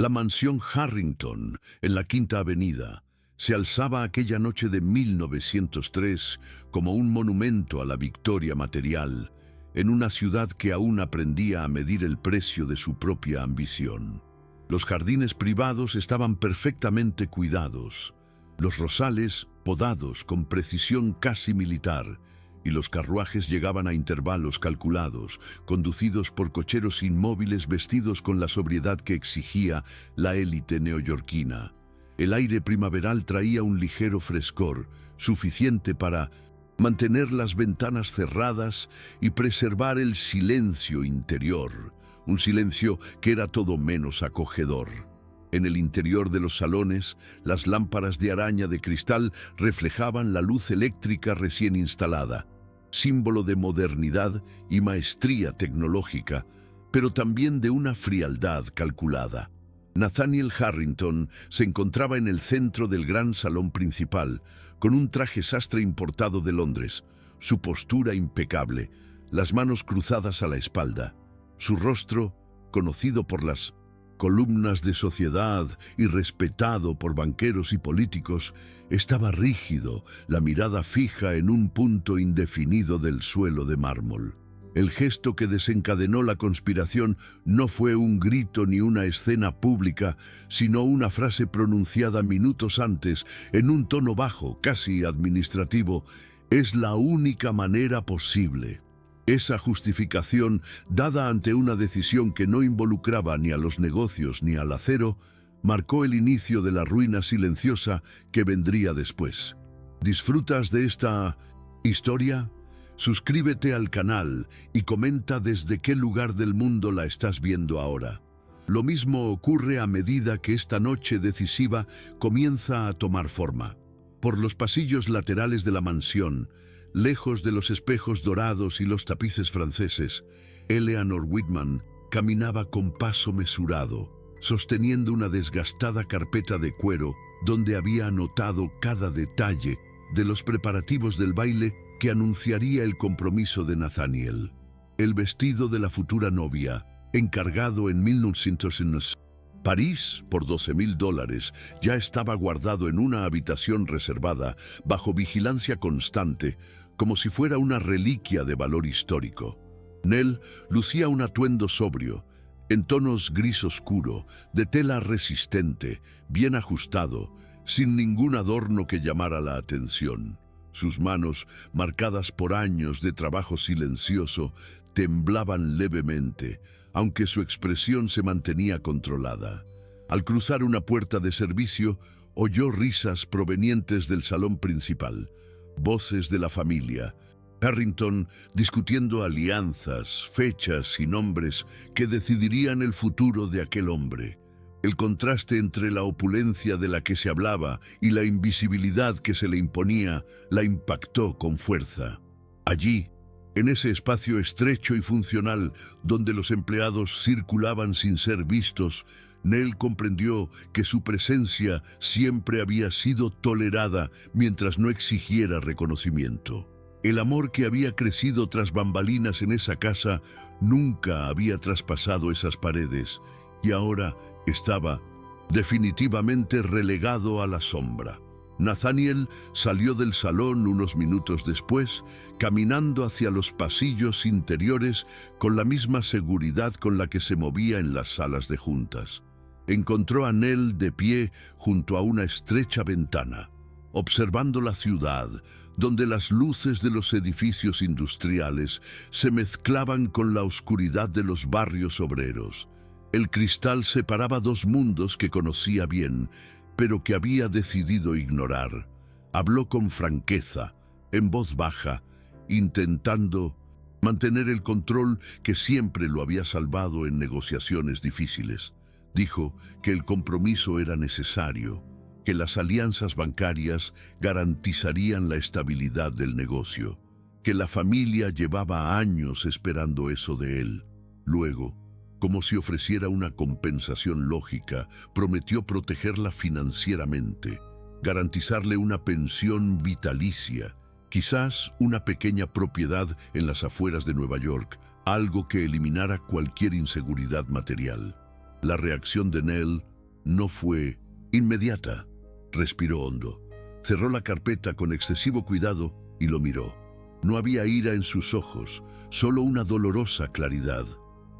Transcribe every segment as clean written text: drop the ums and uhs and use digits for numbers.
La mansión Harrington, en la Quinta Avenida, se alzaba aquella noche de 1903 como un monumento a la victoria material, en una ciudad que aún aprendía a medir el precio de su propia ambición. Los jardines privados estaban perfectamente cuidados, los rosales podados con precisión casi militar, y los carruajes llegaban a intervalos calculados, conducidos por cocheros inmóviles vestidos con la sobriedad que exigía la élite neoyorquina. El aire primaveral traía un ligero frescor, suficiente para mantener las ventanas cerradas y preservar el silencio interior, un silencio que era todo menos acogedor. En el interior de los salones, las lámparas de araña de cristal reflejaban la luz eléctrica recién instalada, símbolo de modernidad y maestría tecnológica, pero también de una frialdad calculada. Nathaniel Harrington se encontraba en el centro del gran salón principal, con un traje sastre importado de Londres, su postura impecable, las manos cruzadas a la espalda, su rostro, conocido por las columnas de sociedad y respetado por banqueros y políticos, estaba rígido, la mirada fija en un punto indefinido del suelo de mármol. El gesto que desencadenó la conspiración no fue un grito ni una escena pública, sino una frase pronunciada minutos antes, en un tono bajo, casi administrativo: «Es la única manera posible». Esa justificación, dada ante una decisión que no involucraba ni a los negocios ni al acero, marcó el inicio de la ruina silenciosa que vendría después. ¿Disfrutas de esta historia? Suscríbete al canal y comenta desde qué lugar del mundo la estás viendo ahora. Lo mismo ocurre a medida que esta noche decisiva comienza a tomar forma. Por los pasillos laterales de la mansión, lejos de los espejos dorados y los tapices franceses, Eleanor Whitman caminaba con paso mesurado, sosteniendo una desgastada carpeta de cuero donde había anotado cada detalle de los preparativos del baile que anunciaría el compromiso de Nathaniel. El vestido de la futura novia, encargado en 1900 París por $12,000, ya estaba guardado en una habitación reservada, bajo vigilancia constante, como si fuera una reliquia de valor histórico. Nell lucía un atuendo sobrio, en tonos gris oscuro, de tela resistente, bien ajustado, sin ningún adorno que llamara la atención. Sus manos, marcadas por años de trabajo silencioso, temblaban levemente, aunque su expresión se mantenía controlada. Al cruzar una puerta de servicio, oyó risas provenientes del salón principal, voces de la familia, Harrington discutiendo alianzas, fechas y nombres que decidirían el futuro de aquel hombre. El contraste entre la opulencia de la que se hablaba y la invisibilidad que se le imponía la impactó con fuerza. Allí, en ese espacio estrecho y funcional donde los empleados circulaban sin ser vistos, Nell comprendió que su presencia siempre había sido tolerada mientras no exigiera reconocimiento. El amor que había crecido tras bambalinas en esa casa nunca había traspasado esas paredes y ahora estaba definitivamente relegado a la sombra. Nathaniel salió del salón unos minutos después, caminando hacia los pasillos interiores con la misma seguridad con la que se movía en las salas de juntas. Encontró a Nell de pie junto a una estrecha ventana, observando la ciudad, donde las luces de los edificios industriales se mezclaban con la oscuridad de los barrios obreros. El cristal separaba dos mundos que conocía bien, pero que había decidido ignorar. Habló con franqueza, en voz baja, intentando mantener el control que siempre lo había salvado en negociaciones difíciles. Dijo que el compromiso era necesario, que las alianzas bancarias garantizarían la estabilidad del negocio, que la familia llevaba años esperando eso de él. Luego, como si ofreciera una compensación lógica, prometió protegerla financieramente, garantizarle una pensión vitalicia, quizás una pequeña propiedad en las afueras de Nueva York, algo que eliminara cualquier inseguridad material. La reacción de Nell no fue inmediata. Respiró hondo. Cerró la carpeta con excesivo cuidado y lo miró. No había ira en sus ojos, solo una dolorosa claridad.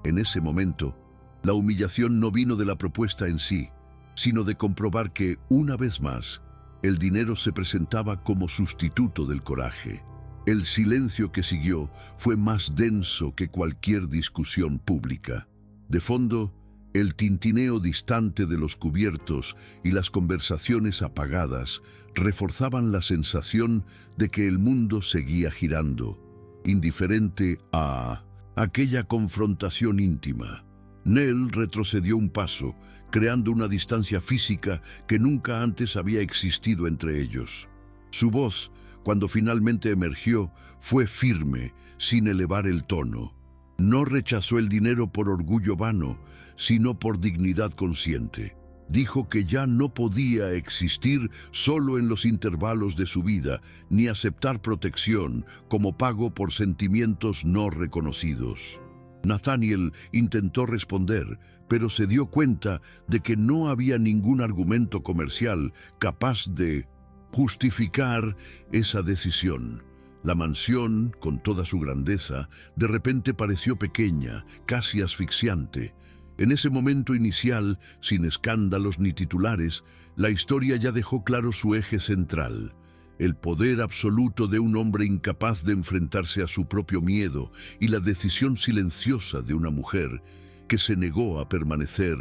En ese momento, la humillación no vino de la propuesta en sí, sino de comprobar que, una vez más, el dinero se presentaba como sustituto del coraje. El silencio que siguió fue más denso que cualquier discusión pública. De fondo, el tintineo distante de los cubiertos y las conversaciones apagadas reforzaban la sensación de que el mundo seguía girando, indiferente a aquella confrontación íntima. Nell retrocedió un paso, creando una distancia física que nunca antes había existido entre ellos. Su voz, cuando finalmente emergió, fue firme, sin elevar el tono. No rechazó el dinero por orgullo vano, sino por dignidad consciente. Dijo que ya no podía existir solo en los intervalos de su vida, ni aceptar protección como pago por sentimientos no reconocidos. Nathaniel intentó responder, pero se dio cuenta de que no había ningún argumento comercial capaz de justificar esa decisión. La mansión, con toda su grandeza, de repente pareció pequeña, casi asfixiante. En ese momento inicial, sin escándalos ni titulares, la historia ya dejó claro su eje central: el poder absoluto de un hombre incapaz de enfrentarse a su propio miedo y la decisión silenciosa de una mujer que se negó a permanecer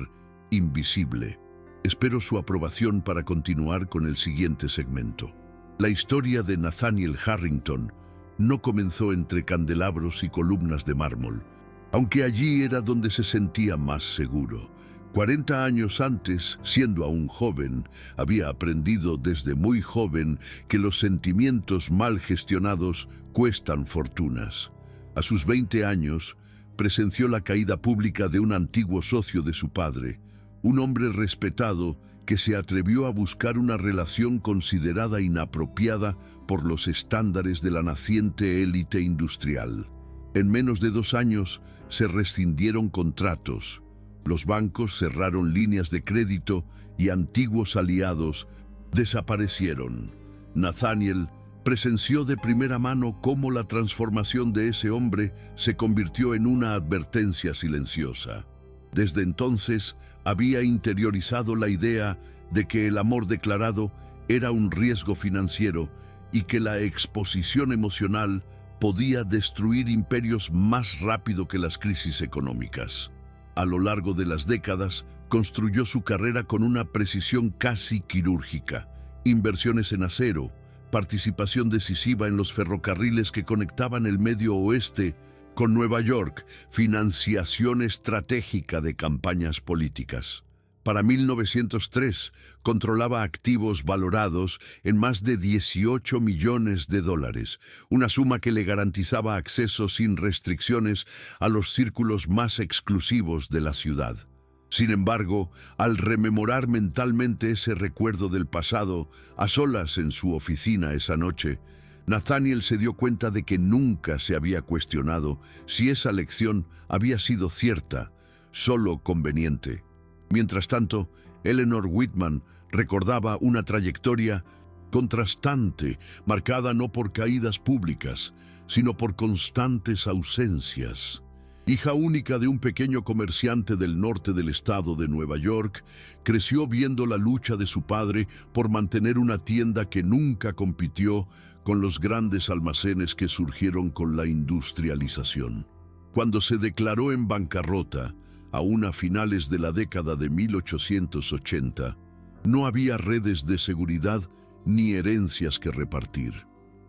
invisible. Espero su aprobación para continuar con el siguiente segmento. La historia de Nathaniel Harrington no comenzó entre candelabros y columnas de mármol, aunque allí era donde se sentía más seguro. 40 años antes, siendo aún joven, había aprendido desde muy joven que los sentimientos mal gestionados cuestan fortunas. A sus 20 años, presenció la caída pública de un antiguo socio de su padre, un hombre respetado que se atrevió a buscar una relación considerada inapropiada por los estándares de la naciente élite industrial. En menos de 2 años se rescindieron contratos, los bancos cerraron líneas de crédito y antiguos aliados desaparecieron. Nathaniel presenció de primera mano cómo la transformación de ese hombre se convirtió en una advertencia silenciosa. Desde entonces había interiorizado la idea de que el amor declarado era un riesgo financiero y que la exposición emocional podía destruir imperios más rápido que las crisis económicas. A lo largo de las décadas, construyó su carrera con una precisión casi quirúrgica: inversiones en acero, participación decisiva en los ferrocarriles que conectaban el Medio Oeste con Nueva York, financiación estratégica de campañas políticas. Para 1903, controlaba activos valorados en más de $18 millones, una suma que le garantizaba acceso sin restricciones a los círculos más exclusivos de la ciudad. Sin embargo, al rememorar mentalmente ese recuerdo del pasado, a solas en su oficina esa noche, Nathaniel se dio cuenta de que nunca se había cuestionado si esa lección había sido cierta, solo conveniente. Mientras tanto, Eleanor Whitman recordaba una trayectoria contrastante, marcada no por caídas públicas, sino por constantes ausencias. Hija única de un pequeño comerciante del norte del estado de Nueva York, creció viendo la lucha de su padre por mantener una tienda que nunca compitió con los grandes almacenes que surgieron con la industrialización. Cuando se declaró en bancarrota, aún a finales de la década de 1880, no había redes de seguridad ni herencias que repartir.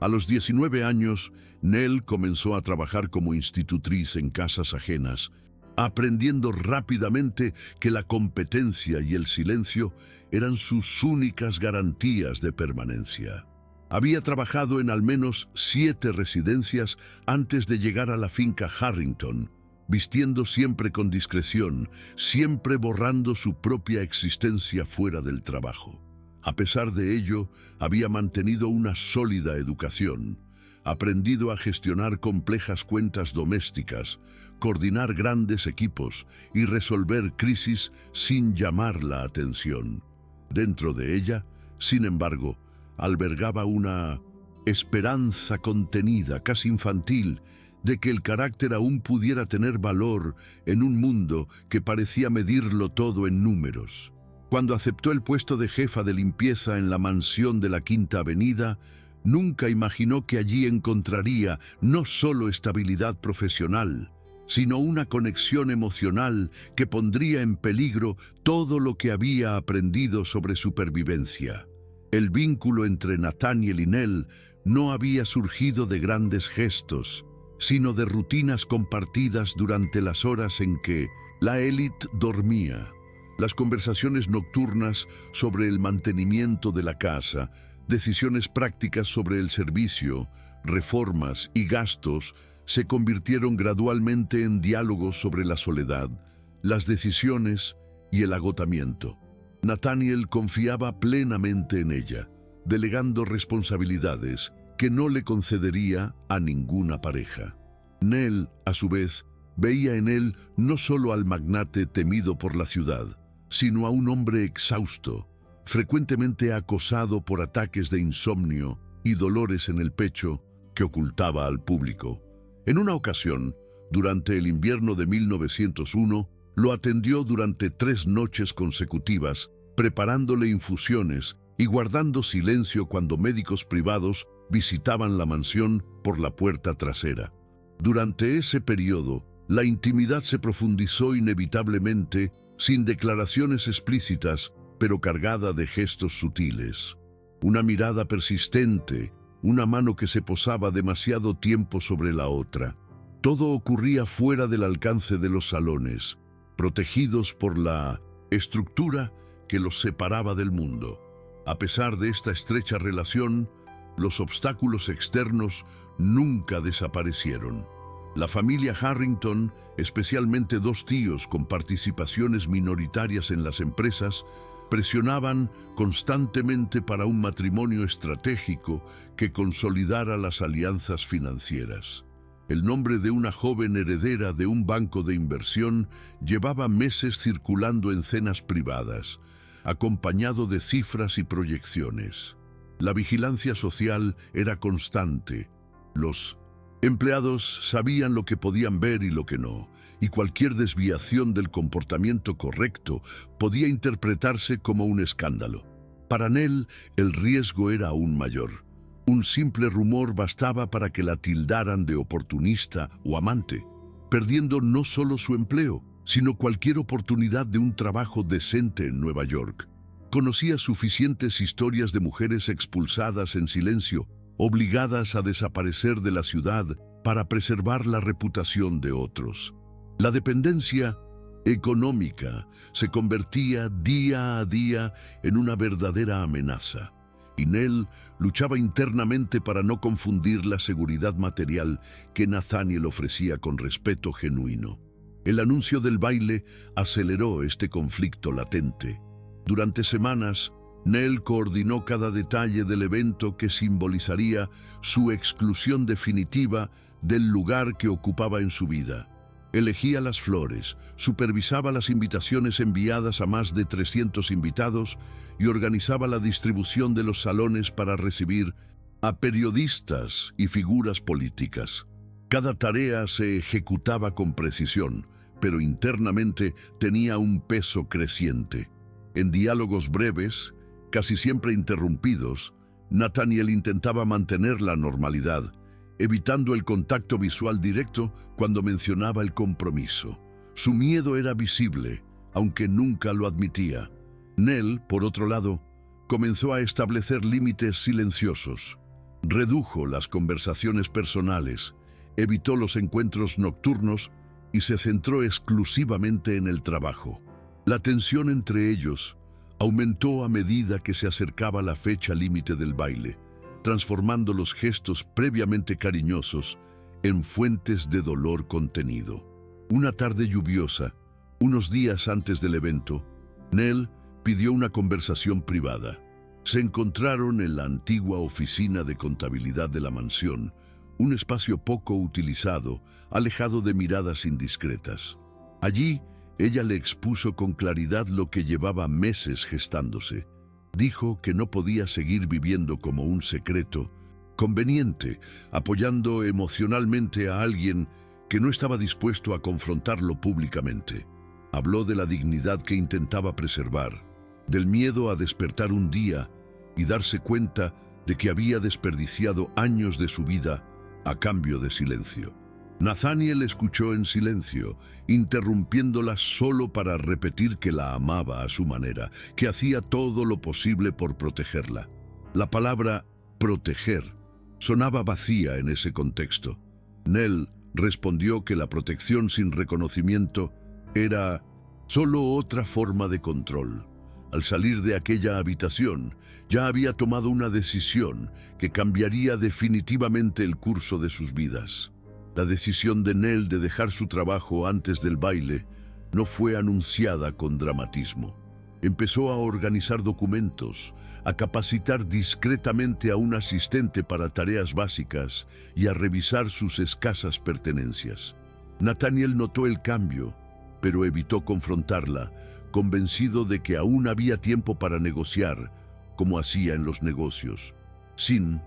A los 19 años, Nell comenzó a trabajar como institutriz en casas ajenas, aprendiendo rápidamente que la competencia y el silencio eran sus únicas garantías de permanencia. Había trabajado en al menos 7 residencias antes de llegar a la finca Harrington, vistiendo siempre con discreción, siempre borrando su propia existencia fuera del trabajo. A pesar de ello, había mantenido una sólida educación, aprendido a gestionar complejas cuentas domésticas, coordinar grandes equipos y resolver crisis sin llamar la atención. Dentro de ella, sin embargo, albergaba una esperanza contenida, casi infantil, de que el carácter aún pudiera tener valor en un mundo que parecía medirlo todo en números. Cuando aceptó el puesto de jefa de limpieza en la mansión de la Quinta Avenida, nunca imaginó que allí encontraría no solo estabilidad profesional, sino una conexión emocional que pondría en peligro todo lo que había aprendido sobre supervivencia. El vínculo entre Nathaniel y Nell no había surgido de grandes gestos, sino de rutinas compartidas durante las horas en que la élite dormía. Las conversaciones nocturnas sobre el mantenimiento de la casa, decisiones prácticas sobre el servicio, reformas y gastos se convirtieron gradualmente en diálogos sobre la soledad, las decisiones y el agotamiento. Nathaniel confiaba plenamente en ella, delegando responsabilidades que no le concedería a ninguna pareja. Nell, a su vez, veía en él no solo al magnate temido por la ciudad, sino a un hombre exhausto, frecuentemente acosado por ataques de insomnio y dolores en el pecho que ocultaba al público. En una ocasión, durante el invierno de 1901, lo atendió durante 3 noches consecutivas, preparándole infusiones y guardando silencio cuando médicos privados visitaban la mansión por la puerta trasera. Durante ese periodo, la intimidad se profundizó inevitablemente, sin declaraciones explícitas, pero cargada de gestos sutiles. Una mirada persistente, una mano que se posaba demasiado tiempo sobre la otra. Todo ocurría fuera del alcance de los salones, protegidos por la estructura que los separaba del mundo. A pesar de esta estrecha relación, los obstáculos externos nunca desaparecieron. La familia Harrington, especialmente 2 tíos con participaciones minoritarias en las empresas, presionaban constantemente para un matrimonio estratégico que consolidara las alianzas financieras. El nombre de una joven heredera de un banco de inversión llevaba meses circulando en cenas privadas, acompañado de cifras y proyecciones. La vigilancia social era constante. Los empleados sabían lo que podían ver y lo que no, y cualquier desviación del comportamiento correcto podía interpretarse como un escándalo. Para Nell, el riesgo era aún mayor. Un simple rumor bastaba para que la tildaran de oportunista o amante, perdiendo no solo su empleo, sino cualquier oportunidad de un trabajo decente en Nueva York. Conocía suficientes historias de mujeres expulsadas en silencio, obligadas a desaparecer de la ciudad para preservar la reputación de otros. La dependencia económica se convertía día a día en una verdadera amenaza, y Nell luchaba internamente para no confundir la seguridad material que Nathaniel ofrecía con respeto genuino. El anuncio del baile aceleró este conflicto latente. Durante semanas, Nell coordinó cada detalle del evento que simbolizaría su exclusión definitiva del lugar que ocupaba en su vida. Elegía las flores, supervisaba las invitaciones enviadas a más de 300 invitados y organizaba la distribución de los salones para recibir a periodistas y figuras políticas. Cada tarea se ejecutaba con precisión, pero internamente tenía un peso creciente. En diálogos breves, casi siempre interrumpidos, Nathaniel intentaba mantener la normalidad, evitando el contacto visual directo cuando mencionaba el compromiso. Su miedo era visible, aunque nunca lo admitía. Nell, por otro lado, comenzó a establecer límites silenciosos. Redujo las conversaciones personales, evitó los encuentros nocturnos y se centró exclusivamente en el trabajo. La tensión entre ellos aumentó a medida que se acercaba la fecha límite del baile, transformando los gestos previamente cariñosos en fuentes de dolor contenido. Una tarde lluviosa, unos días antes del evento, Nell pidió una conversación privada. Se encontraron en la antigua oficina de contabilidad de la mansión, un espacio poco utilizado, alejado de miradas indiscretas. Allí, ella le expuso con claridad lo que llevaba meses gestándose. Dijo que no podía seguir viviendo como un secreto conveniente, apoyando emocionalmente a alguien que no estaba dispuesto a confrontarlo públicamente. Habló de la dignidad que intentaba preservar, del miedo a despertar un día y darse cuenta de que había desperdiciado años de su vida a cambio de silencio. Nathaniel escuchó en silencio, interrumpiéndola solo para repetir que la amaba a su manera, que hacía todo lo posible por protegerla. La palabra proteger sonaba vacía en ese contexto. Nell respondió que la protección sin reconocimiento era solo otra forma de control. Al salir de aquella habitación, ya había tomado una decisión que cambiaría definitivamente el curso de sus vidas. La decisión de Nell de dejar su trabajo antes del baile no fue anunciada con dramatismo. Empezó a organizar documentos, a capacitar discretamente a un asistente para tareas básicas y a revisar sus escasas pertenencias. Nathaniel notó el cambio, pero evitó confrontarla, convencido de que aún había tiempo para negociar, como hacía en los negocios. Sin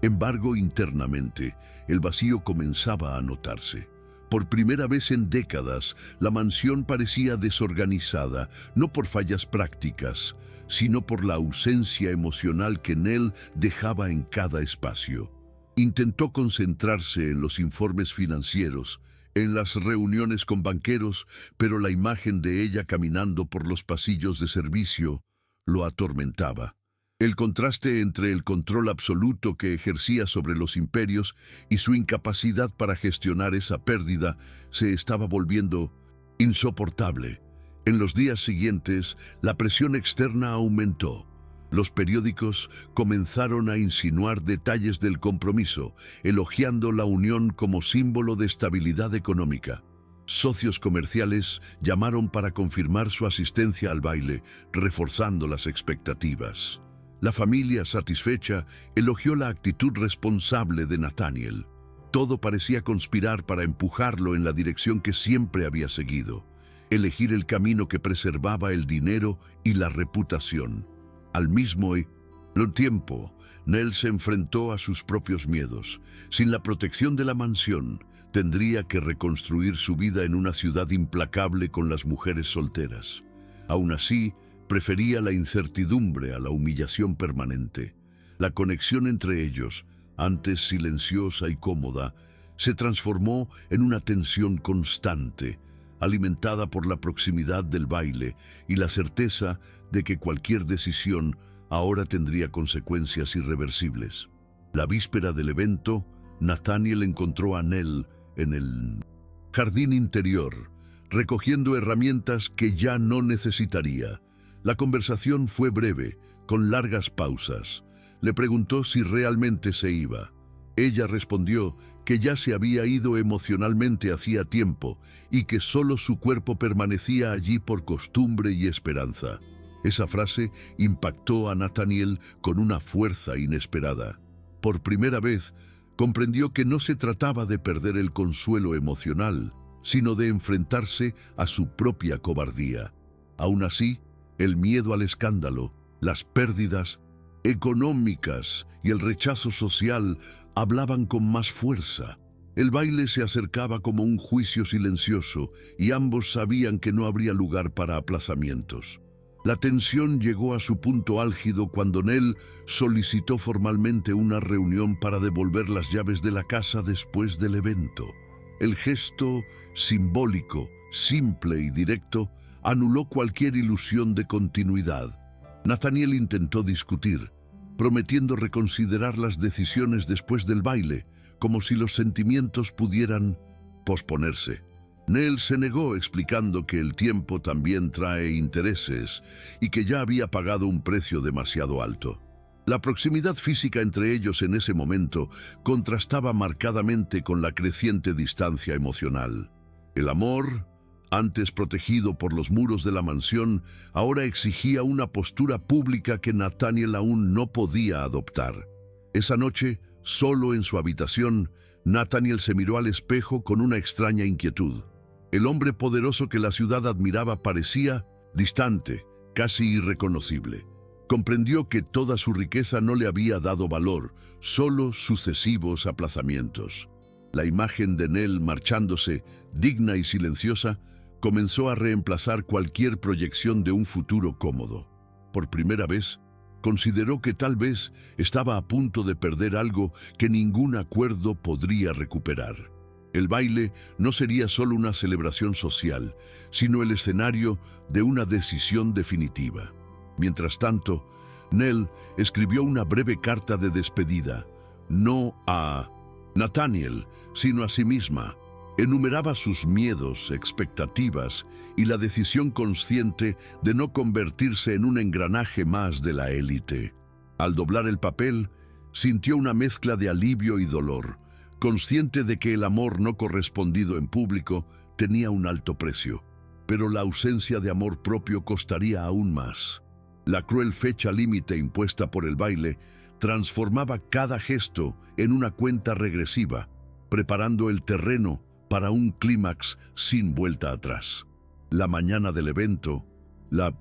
embargo, internamente, el vacío comenzaba a notarse. Por primera vez en décadas, la mansión parecía desorganizada, no por fallas prácticas, sino por la ausencia emocional que Nell dejaba en cada espacio. Intentó concentrarse en los informes financieros, en las reuniones con banqueros, pero la imagen de ella caminando por los pasillos de servicio lo atormentaba. El contraste entre el control absoluto que ejercía sobre los imperios y su incapacidad para gestionar esa pérdida se estaba volviendo insoportable. En los días siguientes, la presión externa aumentó. Los periódicos comenzaron a insinuar detalles del compromiso, elogiando la unión como símbolo de estabilidad económica. Socios comerciales llamaron para confirmar su asistencia al baile, reforzando las expectativas. La familia, satisfecha, elogió la actitud responsable de Nathaniel. Todo parecía conspirar para empujarlo en la dirección que siempre había seguido, elegir el camino que preservaba el dinero y la reputación. Al mismo tiempo, Nell se enfrentó a sus propios miedos. Sin la protección de la mansión, tendría que reconstruir su vida en una ciudad implacable con las mujeres solteras. Aún así, prefería la incertidumbre a la humillación permanente. La conexión entre ellos, antes silenciosa y cómoda, se transformó en una tensión constante, alimentada por la proximidad del baile y la certeza de que cualquier decisión ahora tendría consecuencias irreversibles. La víspera del evento, Nathaniel encontró a Nell en el jardín interior, recogiendo herramientas que ya no necesitaría. La conversación fue breve, con largas pausas. Le preguntó si realmente se iba. Ella respondió que ya se había ido emocionalmente hacía tiempo y que solo su cuerpo permanecía allí por costumbre y esperanza. Esa frase impactó a Nathaniel con una fuerza inesperada. Por primera vez, comprendió que no se trataba de perder el consuelo emocional, sino de enfrentarse a su propia cobardía. Aún así, el miedo al escándalo, las pérdidas económicas y el rechazo social hablaban con más fuerza. El baile se acercaba como un juicio silencioso y ambos sabían que no habría lugar para aplazamientos. La tensión llegó a su punto álgido cuando Nell solicitó formalmente una reunión para devolver las llaves de la casa después del evento. El gesto simbólico, simple y directo, anuló cualquier ilusión de continuidad. Nathaniel intentó discutir, prometiendo reconsiderar las decisiones después del baile, como si los sentimientos pudieran posponerse. Nell se negó explicando que el tiempo también trae intereses y que ya había pagado un precio demasiado alto. La proximidad física entre ellos en ese momento contrastaba marcadamente con la creciente distancia emocional. El amor, antes protegido por los muros de la mansión, ahora exigía una postura pública que Nathaniel aún no podía adoptar. Esa noche, solo en su habitación, Nathaniel se miró al espejo con una extraña inquietud. El hombre poderoso que la ciudad admiraba parecía distante, casi irreconocible. Comprendió que toda su riqueza no le había dado valor, solo sucesivos aplazamientos. La imagen de Nell marchándose, digna y silenciosa, comenzó a reemplazar cualquier proyección de un futuro cómodo. Por primera vez, consideró que tal vez estaba a punto de perder algo que ningún acuerdo podría recuperar. El baile no sería solo una celebración social, sino el escenario de una decisión definitiva. Mientras tanto, Nell escribió una breve carta de despedida, no a Nathaniel, sino a sí misma. Enumeraba sus miedos, expectativas y la decisión consciente de no convertirse en un engranaje más de la élite. Al doblar el papel, sintió una mezcla de alivio y dolor, consciente de que el amor no correspondido en público tenía un alto precio, pero la ausencia de amor propio costaría aún más. La cruel fecha límite impuesta por el baile transformaba cada gesto en una cuenta regresiva, preparando el terreno para un clímax sin vuelta atrás. La mañana del evento, la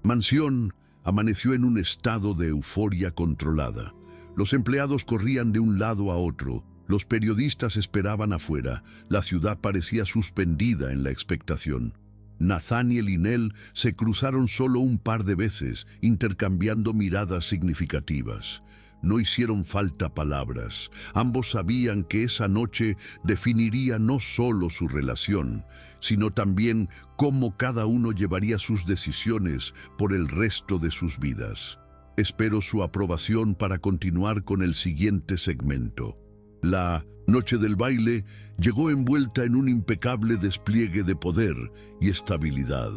mansión amaneció en un estado de euforia controlada. Los empleados corrían de un lado a otro, los periodistas esperaban afuera, la ciudad parecía suspendida en la expectación. Nathaniel y Nell se cruzaron solo un par de veces, intercambiando miradas significativas. No hicieron falta palabras. Ambos sabían que esa noche definiría no solo su relación, sino también cómo cada uno llevaría sus decisiones por el resto de sus vidas. Espero su aprobación para continuar con el siguiente segmento. La noche del baile llegó envuelta en un impecable despliegue de poder y estabilidad.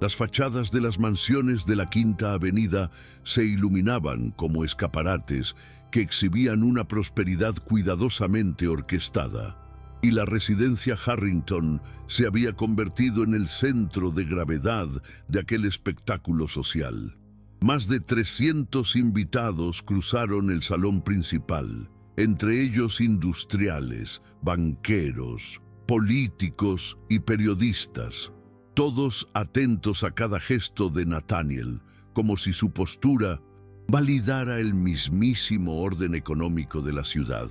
Las fachadas de las mansiones de la Quinta Avenida se iluminaban como escaparates que exhibían una prosperidad cuidadosamente orquestada, y la residencia Harrington se había convertido en el centro de gravedad de aquel espectáculo social. Más de 300 invitados cruzaron el salón principal, entre ellos industriales, banqueros, políticos y periodistas, todos atentos a cada gesto de Nathaniel, como si su postura validara el mismísimo orden económico de la ciudad.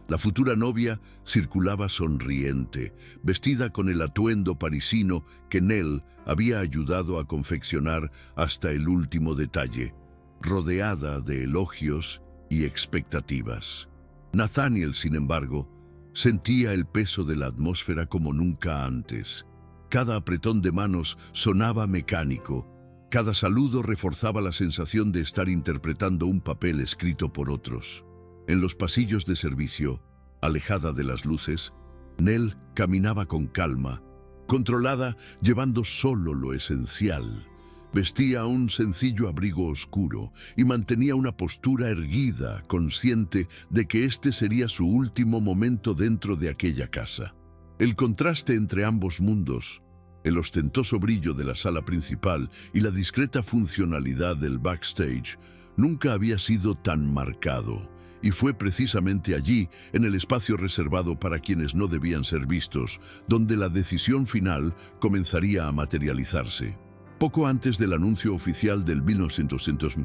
La futura novia circulaba sonriente, vestida con el atuendo parisino que Nell había ayudado a confeccionar hasta el último detalle, rodeada de elogios y expectativas. Nathaniel, sin embargo, sentía el peso de la atmósfera como nunca antes. Cada apretón de manos sonaba mecánico, cada saludo reforzaba la sensación de estar interpretando un papel escrito por otros. En los pasillos de servicio, alejada de las luces, Nell caminaba con calma, controlada, llevando solo lo esencial. Vestía un sencillo abrigo oscuro y mantenía una postura erguida, consciente de que este sería su último momento dentro de aquella casa. El contraste entre ambos mundos, el ostentoso brillo de la sala principal y la discreta funcionalidad del backstage, nunca había sido tan marcado, y fue precisamente allí, en el espacio reservado para quienes no debían ser vistos, donde la decisión final comenzaría a materializarse. Poco antes del anuncio oficial del 1900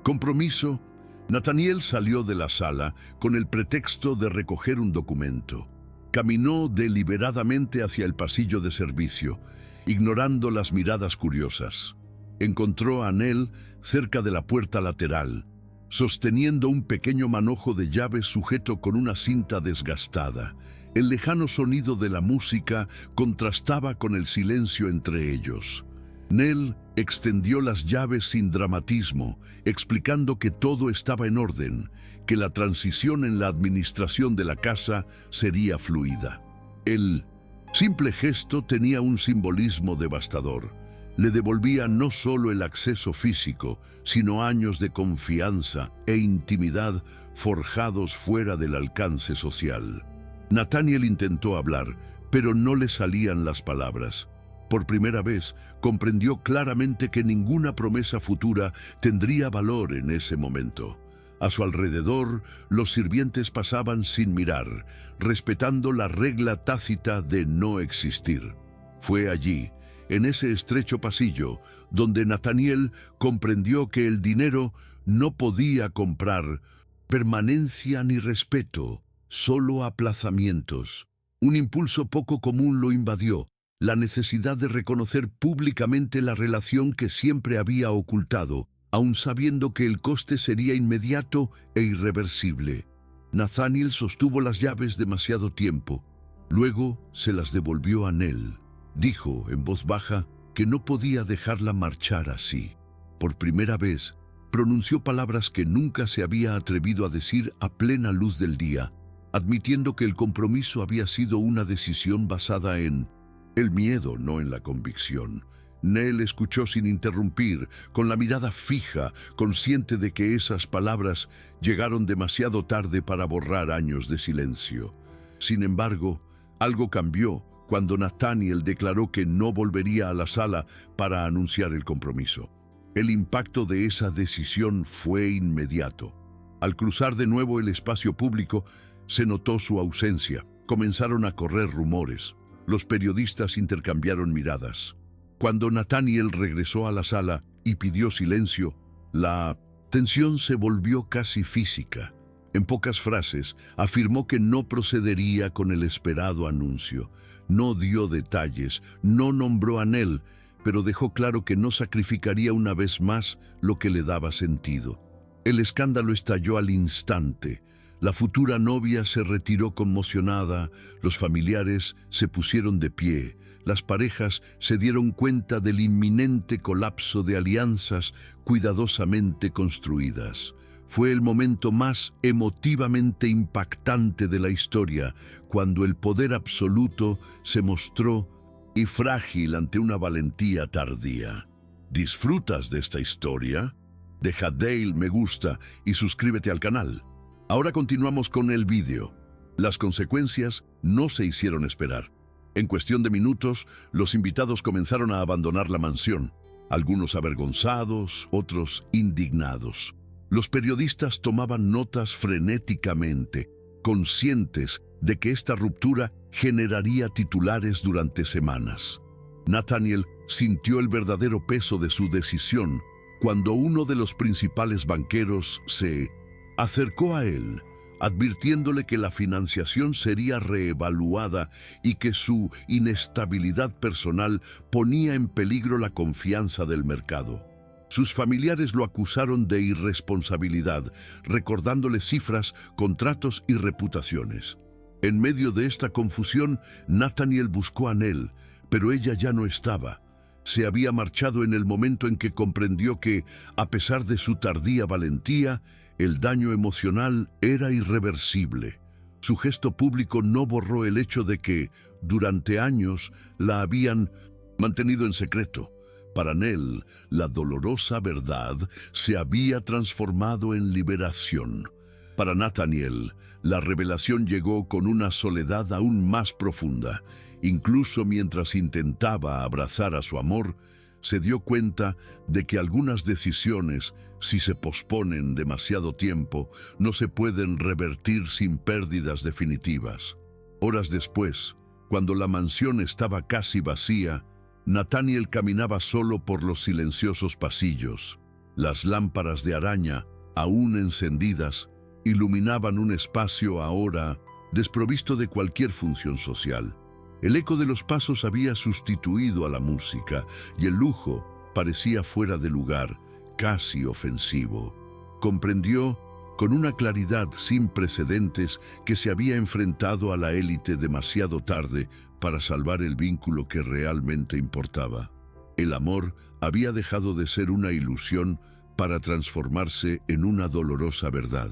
compromiso, Nathaniel salió de la sala con el pretexto de recoger un documento. Caminó deliberadamente hacia el pasillo de servicio, ignorando las miradas curiosas. Encontró a Nell cerca de la puerta lateral, sosteniendo un pequeño manojo de llaves sujeto con una cinta desgastada. El lejano sonido de la música contrastaba con el silencio entre ellos. Nell extendió las llaves sin dramatismo, explicando que todo estaba en orden, que la transición en la administración de la casa sería fluida. El simple gesto tenía un simbolismo devastador. Le devolvía no solo el acceso físico, sino años de confianza e intimidad forjados fuera del alcance social. Nathaniel intentó hablar, pero no le salían las palabras. Por primera vez, comprendió claramente que ninguna promesa futura tendría valor en ese momento. A su alrededor, los sirvientes pasaban sin mirar, respetando la regla tácita de no existir. Fue allí, en ese estrecho pasillo, donde Nathaniel comprendió que el dinero no podía comprar permanencia ni respeto, solo aplazamientos. Un impulso poco común lo invadió, la necesidad de reconocer públicamente la relación que siempre había ocultado, aun sabiendo que el coste sería inmediato e irreversible. Nathaniel sostuvo las llaves demasiado tiempo. Luego se las devolvió a Nell. Dijo en voz baja que no podía dejarla marchar así. Por primera vez, pronunció palabras que nunca se había atrevido a decir a plena luz del día, admitiendo que el compromiso había sido una decisión basada en el miedo, no en la convicción. Nell escuchó sin interrumpir, con la mirada fija, consciente de que esas palabras llegaron demasiado tarde para borrar años de silencio. Sin embargo, algo cambió cuando Nathaniel declaró que no volvería a la sala para anunciar el compromiso. El impacto de esa decisión fue inmediato. Al cruzar de nuevo el espacio público, se notó su ausencia. Comenzaron a correr rumores. Los periodistas intercambiaron miradas. Cuando Nathaniel regresó a la sala y pidió silencio, la tensión se volvió casi física. En pocas frases, afirmó que no procedería con el esperado anuncio. No dio detalles, no nombró a Nell, pero dejó claro que no sacrificaría una vez más lo que le daba sentido. El escándalo estalló al instante. La futura novia se retiró conmocionada, los familiares se pusieron de pie, las parejas se dieron cuenta del inminente colapso de alianzas cuidadosamente construidas. Fue el momento más emotivamente impactante de la historia, cuando el poder absoluto se mostró y frágil ante una valentía tardía. ¿Disfrutas de esta historia? Deja Dale me gusta y suscríbete al canal. Ahora continuamos con el vídeo. Las consecuencias no se hicieron esperar. En cuestión de minutos, los invitados comenzaron a abandonar la mansión, algunos avergonzados, otros indignados. Los periodistas tomaban notas frenéticamente, conscientes de que esta ruptura generaría titulares durante semanas. Nathaniel sintió el verdadero peso de su decisión cuando uno de los principales banqueros se acercó a él, advirtiéndole que la financiación sería reevaluada y que su inestabilidad personal ponía en peligro la confianza del mercado. Sus familiares lo acusaron de irresponsabilidad, recordándole cifras, contratos y reputaciones. En medio de esta confusión, Nathaniel buscó a Nell, pero ella ya no estaba. Se había marchado en el momento en que comprendió que, a pesar de su tardía valentía, el daño emocional era irreversible. Su gesto público no borró el hecho de que, durante años, la habían mantenido en secreto. Para Nell, la dolorosa verdad se había transformado en liberación. Para Nathaniel, la revelación llegó con una soledad aún más profunda. Incluso mientras intentaba abrazar a su amor, se dio cuenta de que algunas decisiones, si se posponen demasiado tiempo, no se pueden revertir sin pérdidas definitivas. Horas después, cuando la mansión estaba casi vacía, Nathaniel caminaba solo por los silenciosos pasillos. Las lámparas de araña, aún encendidas, iluminaban un espacio ahora desprovisto de cualquier función social. El eco de los pasos había sustituido a la música y el lujo parecía fuera de lugar, casi ofensivo. Comprendió con una claridad sin precedentes que se había enfrentado a la élite demasiado tarde para salvar el vínculo que realmente importaba. El amor había dejado de ser una ilusión para transformarse en una dolorosa verdad.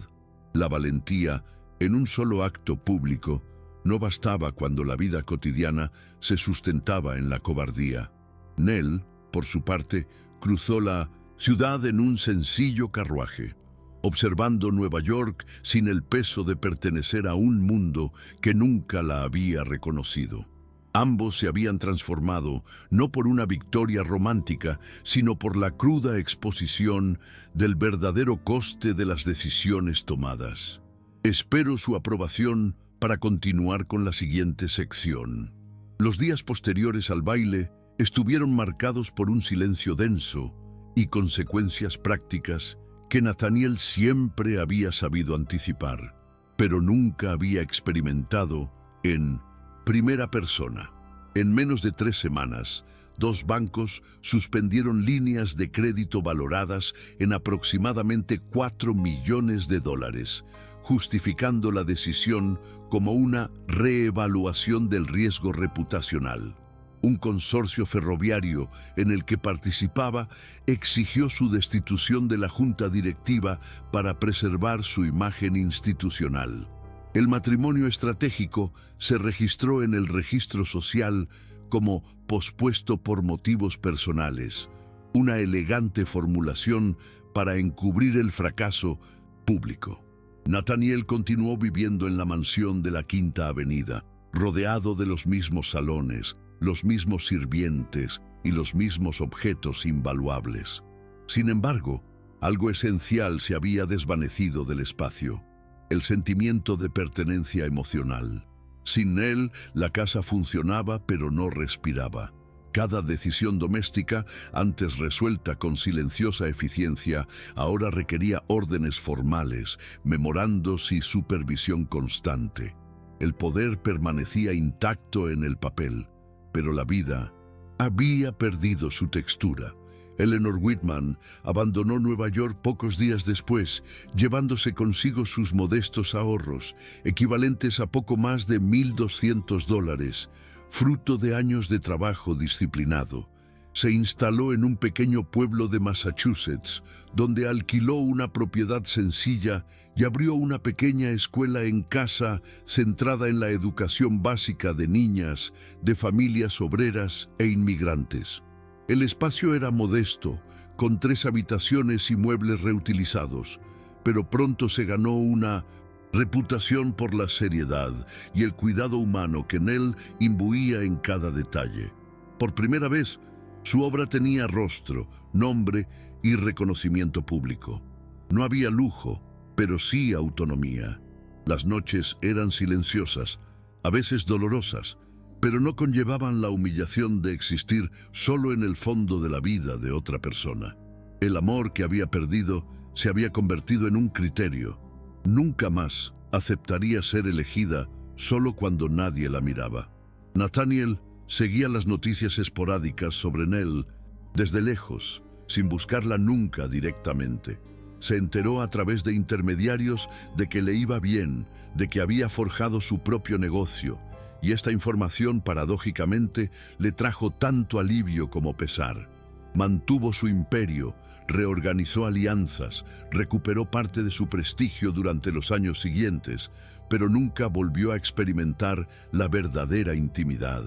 La valentía, en un solo acto público, no bastaba cuando la vida cotidiana se sustentaba en la cobardía. Nell, por su parte, cruzó la ciudad en un sencillo carruaje, observando Nueva York sin el peso de pertenecer a un mundo que nunca la había reconocido. Ambos se habían transformado no por una victoria romántica, sino por la cruda exposición del verdadero coste de las decisiones tomadas. Espero su aprobación para continuar con la siguiente sección. Los días posteriores al baile estuvieron marcados por un silencio denso y consecuencias prácticas que Nathaniel siempre había sabido anticipar, pero nunca había experimentado en primera persona. En menos de 3 semanas, 2 bancos suspendieron líneas de crédito valoradas en aproximadamente $4 millones, justificando la decisión como una reevaluación del riesgo reputacional. Un consorcio ferroviario en el que participaba exigió su destitución de la junta directiva para preservar su imagen institucional. El matrimonio estratégico se registró en el registro social como pospuesto por motivos personales, una elegante formulación para encubrir el fracaso público. Nathaniel continuó viviendo en la mansión de la Quinta Avenida, rodeado de los mismos salones, los mismos sirvientes y los mismos objetos invaluables. Sin embargo, algo esencial se había desvanecido del espacio: el sentimiento de pertenencia emocional. Sin él, la casa funcionaba pero no respiraba. Cada decisión doméstica, antes resuelta con silenciosa eficiencia, ahora requería órdenes formales, memorandos y supervisión constante. El poder permanecía intacto en el papel, pero la vida había perdido su textura. Eleanor Whitman abandonó Nueva York pocos días después, llevándose consigo sus modestos ahorros, equivalentes a poco más de $1,200, fruto de años de trabajo disciplinado. Se instaló en un pequeño pueblo de Massachusetts, donde alquiló una propiedad sencilla y abrió una pequeña escuela en casa centrada en la educación básica de niñas, de familias obreras e inmigrantes. El espacio era modesto, con 3 habitaciones y muebles reutilizados, pero pronto se ganó una reputación por la seriedad y el cuidado humano que en él imbuía en cada detalle. Por primera vez, su obra tenía rostro, nombre y reconocimiento público. No había lujo, pero sí autonomía. Las noches eran silenciosas, a veces dolorosas, pero no conllevaban la humillación de existir solo en el fondo de la vida de otra persona. El amor que había perdido se había convertido en un criterio. Nunca más aceptaría ser elegida solo cuando nadie la miraba. Nathaniel seguía las noticias esporádicas sobre Nell desde lejos, sin buscarla nunca directamente. Se enteró a través de intermediarios de que le iba bien, de que había forjado su propio negocio, y esta información paradójicamente le trajo tanto alivio como pesar. Mantuvo su imperio, reorganizó alianzas, recuperó parte de su prestigio durante los años siguientes, pero nunca volvió a experimentar la verdadera intimidad.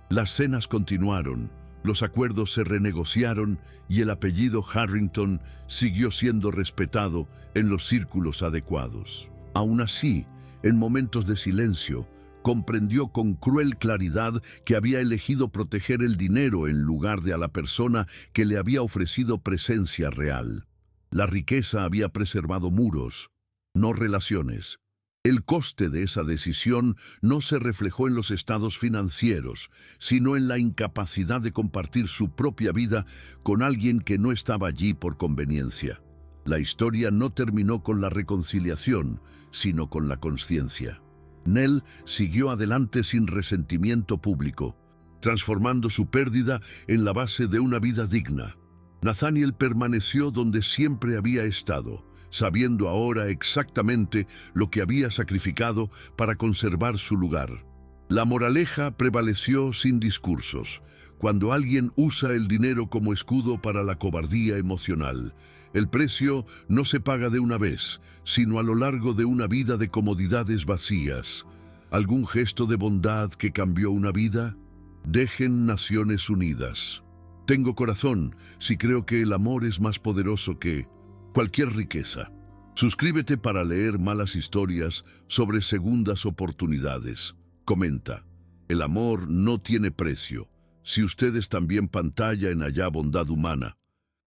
Las cenas continuaron, los acuerdos se renegociaron y el apellido Harrington siguió siendo respetado en los círculos adecuados. Aún así, en momentos de silencio, comprendió con cruel claridad que había elegido proteger el dinero en lugar de a la persona que le había ofrecido presencia real. La riqueza había preservado muros, no relaciones. El coste de esa decisión no se reflejó en los estados financieros, sino en la incapacidad de compartir su propia vida con alguien que no estaba allí por conveniencia. La historia no terminó con la reconciliación, sino con la conciencia. Nell siguió adelante sin resentimiento público, transformando su pérdida en la base de una vida digna. Nathaniel permaneció donde siempre había estado, sabiendo ahora exactamente lo que había sacrificado para conservar su lugar. La moraleja prevaleció sin discursos. Cuando alguien usa el dinero como escudo para la cobardía emocional, el precio no se paga de una vez, sino a lo largo de una vida de comodidades vacías. ¿Algún gesto de bondad que cambió una vida? Dejen Naciones Unidas. Tengo corazón si creo que el amor es más poderoso que cualquier riqueza. Suscríbete para leer malas historias sobre segundas oportunidades. Comenta. El amor no tiene precio. Si ustedes también pantalla en allá bondad humana.